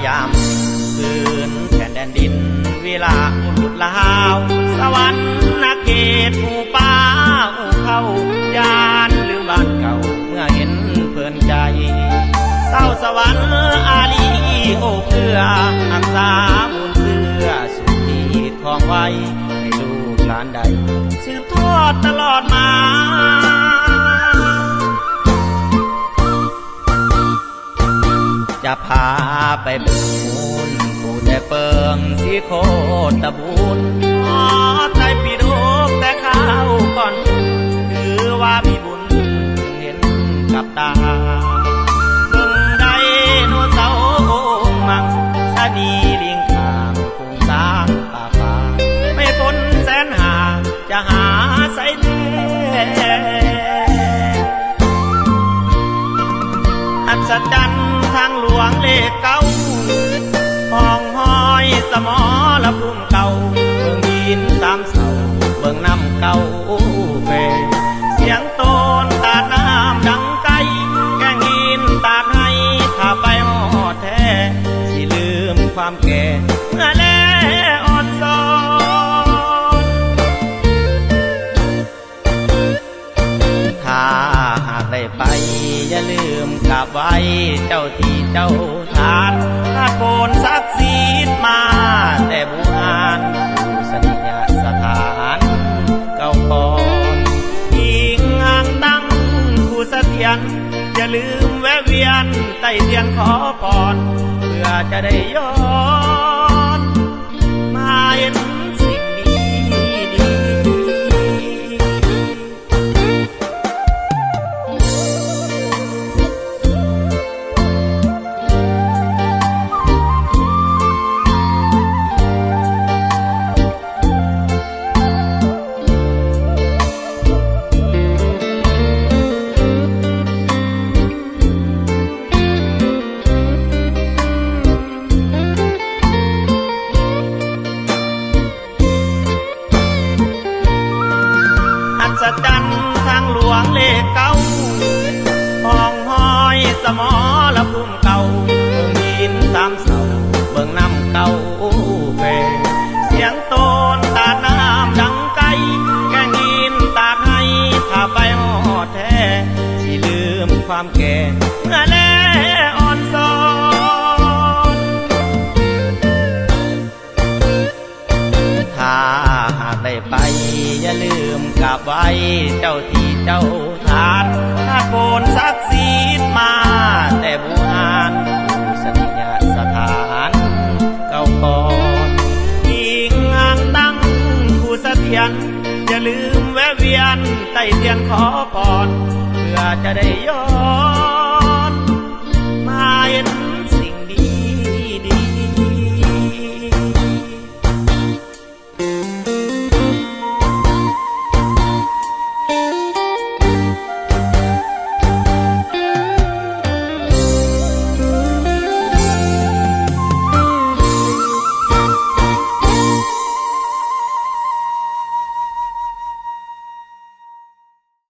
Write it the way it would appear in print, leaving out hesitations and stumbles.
ยามคืนแผ่นแดนดินเวลาอุลุดลาวสวรรค์นาเขตหมู่ป่าอู่เขายานลืมบ้านเก่าเมื่อเห็นเพลินใจเศร้าสวรรค์อาลีโอเพื่ออักษาบุญเสื้อสุขีทองไว้ให้ลูกหลานใดสืบทอดตลอดมาจะพาไปบุญผู้แต่เปิงสีโคตะบุญใจปีโดกแต่ข้าวก่อนถือว่ามีบุญเห็นกับตาเบิ่งใดโนเสาร์มังสะดีลิงขางคงสร้างป่าป่าไม่พ้นแสนหาจะหาใส่แท้อัศจรรย์ทางหลวงเลขเก้าห้องห้อยสมอละพุ่มเก่าเบิ่งยินสามเสาเบิ่งน้ำเก่าเปเสียงโตนตาน้ำดังไกแกงหินตากให้ถ้าไปหอดแท้สิลืมความแก่เมื่อแลอ่อนซ้อนถ้าหากได้ไปอย่าลืมกราบไหว้เจ้าที่เจ้าทานถ้าโกนศักดิ์สิทธิ์มาแต่โบราณผู้สนิยสถานเก่าก่อนยิงห่างตั้งผู้เสถียรอย่าลืมแวะเวียนใต้เทียนขอพรเพื่อจะได้ย้อนมาเห็นสิ่งดีอัศจรรย์ทางหลวงเลขเก้าห้องห้อยสมอละพุ่มเก่าเบิ่งยินสามเสาเบิ่งน้ำเก่าเปเสียงโตนตาน้ำดังไกแกงหินตากให้ถ้าไปหอดแท้สิลืมความแก่เมื่อแลอ่อนซ้อนถ้าหากได้ไปอย่าลืมกราบไหว้เจ้าที่เจ้าทานถ้าโกนศักดิ์สิทธิ์มาแต่โบราณผู้สนิยสถานเก่าก่อนยิงห่างตั้งผู้เสถียรอย่าลืมแวะเวียนใต้เทียนขอพรเพื่อจะได้ย้อน